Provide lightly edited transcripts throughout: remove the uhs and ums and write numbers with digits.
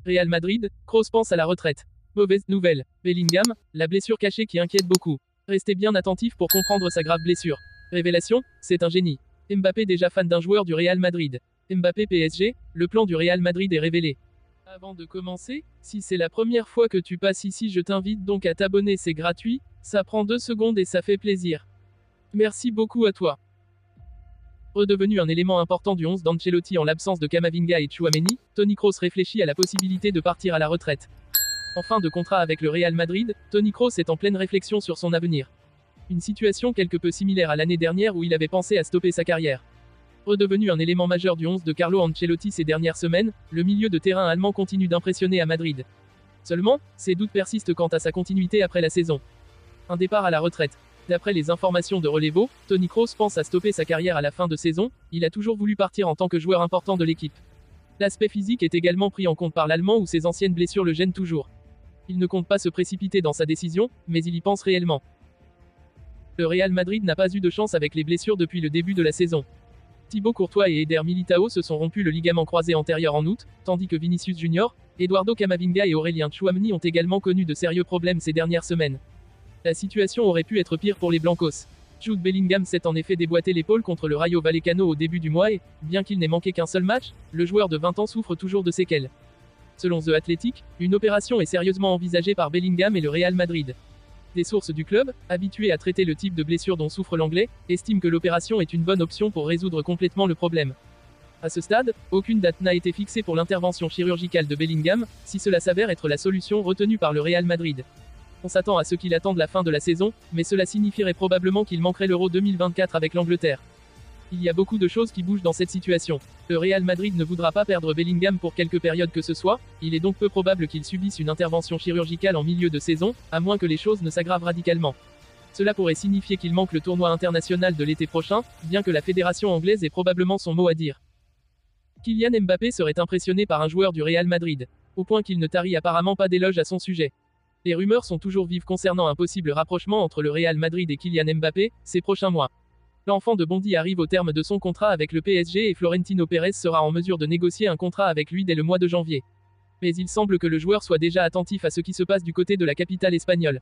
Real Madrid, Kroos pense à la retraite. Mauvaise nouvelle. Bellingham, la blessure cachée qui inquiète beaucoup. Restez bien attentifs pour comprendre sa grave blessure. Révélation, c'est un génie. Mbappé déjà fan d'un joueur du Real Madrid. Mbappé PSG, le plan du Real Madrid est révélé. Avant de commencer, si c'est la première fois que tu passes ici, je t'invite donc à t'abonner, c'est gratuit, ça prend 2 secondes et ça fait plaisir. Merci beaucoup à toi. Redevenu un élément important du 11 d'Ancelotti en l'absence de Camavinga et Tchouaméni, Toni Kroos réfléchit à la possibilité de partir à la retraite. En fin de contrat avec le Real Madrid, Toni Kroos est en pleine réflexion sur son avenir. Une situation quelque peu similaire à l'année dernière où il avait pensé à stopper sa carrière. Redevenu un élément majeur du 11 de Carlo Ancelotti ces dernières semaines, le milieu de terrain allemand continue d'impressionner à Madrid. Seulement, ses doutes persistent quant à sa continuité après la saison. Un départ à la retraite. D'après les informations de Relevo, Toni Kroos pense à stopper sa carrière à la fin de saison, il a toujours voulu partir en tant que joueur important de l'équipe. L'aspect physique est également pris en compte par l'Allemand où ses anciennes blessures le gênent toujours. Il ne compte pas se précipiter dans sa décision, mais il y pense réellement. Le Real Madrid n'a pas eu de chance avec les blessures depuis le début de la saison. Thibaut Courtois et Eder Militao se sont rompus le ligament croisé antérieur en août, tandis que Vinicius Junior, Eduardo Camavinga et Aurélien Tchouaméni ont également connu de sérieux problèmes ces dernières semaines. La situation aurait pu être pire pour les Blancos. Jude Bellingham s'est en effet déboîté l'épaule contre le Rayo Vallecano au début du mois et, bien qu'il n'ait manqué qu'un seul match, le joueur de 20 ans souffre toujours de séquelles. Selon The Athletic, une opération est sérieusement envisagée par Bellingham et le Real Madrid. Des sources du club, habituées à traiter le type de blessure dont souffre l'Anglais, estiment que l'opération est une bonne option pour résoudre complètement le problème. À ce stade, aucune date n'a été fixée pour l'intervention chirurgicale de Bellingham, si cela s'avère être la solution retenue par le Real Madrid. On s'attend à ce qu'il attende la fin de la saison, mais cela signifierait probablement qu'il manquerait l'Euro 2024 avec l'Angleterre. Il y a beaucoup de choses qui bougent dans cette situation. Le Real Madrid ne voudra pas perdre Bellingham pour quelque période que ce soit, il est donc peu probable qu'il subisse une intervention chirurgicale en milieu de saison, à moins que les choses ne s'aggravent radicalement. Cela pourrait signifier qu'il manque le tournoi international de l'été prochain, bien que la fédération anglaise ait probablement son mot à dire. Kylian Mbappé serait impressionné par un joueur du Real Madrid, au point qu'il ne tarit apparemment pas d'éloges à son sujet. Les rumeurs sont toujours vives concernant un possible rapprochement entre le Real Madrid et Kylian Mbappé, ces prochains mois. L'enfant de Bondy arrive au terme de son contrat avec le PSG et Florentino Pérez sera en mesure de négocier un contrat avec lui dès le mois de janvier. Mais il semble que le joueur soit déjà attentif à ce qui se passe du côté de la capitale espagnole.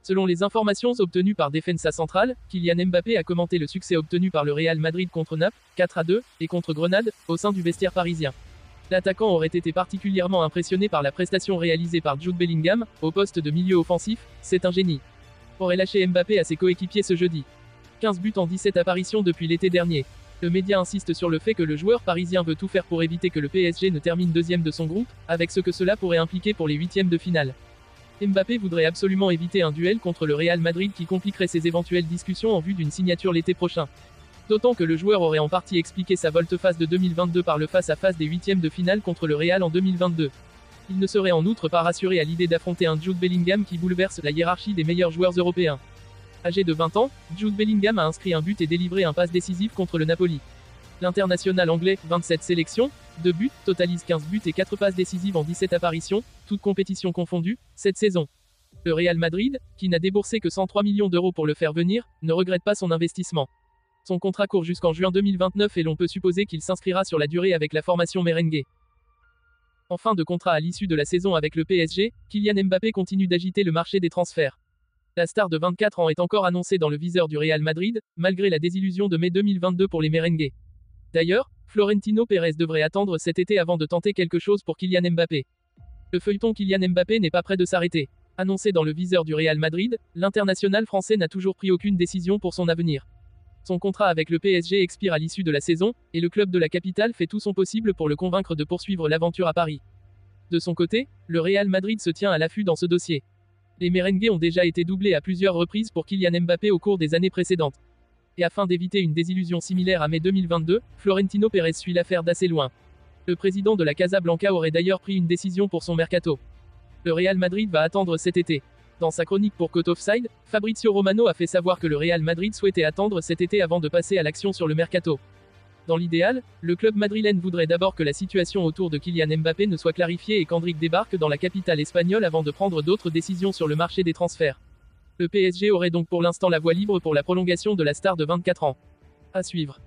Selon les informations obtenues par Defensa Central, Kylian Mbappé a commenté le succès obtenu par le Real Madrid contre Naples, 4-2, et contre Grenade, au sein du vestiaire parisien. L'attaquant aurait été particulièrement impressionné par la prestation réalisée par Jude Bellingham, au poste de milieu offensif, c'est un génie. Aurait lâché Mbappé à ses coéquipiers ce jeudi. 15 buts en 17 apparitions depuis l'été dernier. Le média insiste sur le fait que le joueur parisien veut tout faire pour éviter que le PSG ne termine deuxième de son groupe, avec ce que cela pourrait impliquer pour les huitièmes de finale. Mbappé voudrait absolument éviter un duel contre le Real Madrid qui compliquerait ses éventuelles discussions en vue d'une signature l'été prochain. D'autant que le joueur aurait en partie expliqué sa volte-face de 2022 par le face-à-face des huitièmes de finale contre le Real en 2022. Il ne serait en outre pas rassuré à l'idée d'affronter un Jude Bellingham qui bouleverse la hiérarchie des meilleurs joueurs européens. Âgé de 20 ans, Jude Bellingham a inscrit un but et délivré un passe décisif contre le Napoli. L'international anglais, 27 sélections, 2 buts, totalise 15 buts et 4 passes décisives en 17 apparitions, toutes compétitions confondues, cette saison. Le Real Madrid, qui n'a déboursé que 103 millions d'euros pour le faire venir, ne regrette pas son investissement. Son contrat court jusqu'en juin 2029 et l'on peut supposer qu'il s'inscrira sur la durée avec la formation merengue. En fin de contrat à l'issue de la saison avec le PSG, Kylian Mbappé continue d'agiter le marché des transferts. La star de 24 ans est encore annoncée dans le viseur du Real Madrid, malgré la désillusion de mai 2022 pour les merengues. D'ailleurs, Florentino Pérez devrait attendre cet été avant de tenter quelque chose pour Kylian Mbappé. Le feuilleton Kylian Mbappé n'est pas près de s'arrêter. Annoncé dans le viseur du Real Madrid, l'international français n'a toujours pris aucune décision pour son avenir. Son contrat avec le PSG expire à l'issue de la saison, et le club de la capitale fait tout son possible pour le convaincre de poursuivre l'aventure à Paris. De son côté, le Real Madrid se tient à l'affût dans ce dossier. Les merengues ont déjà été doublés à plusieurs reprises pour Kylian Mbappé au cours des années précédentes. Et afin d'éviter une désillusion similaire à mai 2022, Florentino Pérez suit l'affaire d'assez loin. Le président de la Casablanca aurait d'ailleurs pris une décision pour son mercato. Le Real Madrid va attendre cet été. Dans sa chronique pour Côte Offside, Fabrizio Romano a fait savoir que le Real Madrid souhaitait attendre cet été avant de passer à l'action sur le mercato. Dans l'idéal, le club madrilène voudrait d'abord que la situation autour de Kylian Mbappé ne soit clarifiée et qu'Endrick débarque dans la capitale espagnole avant de prendre d'autres décisions sur le marché des transferts. Le PSG aurait donc pour l'instant la voie libre pour la prolongation de la star de 24 ans. À suivre.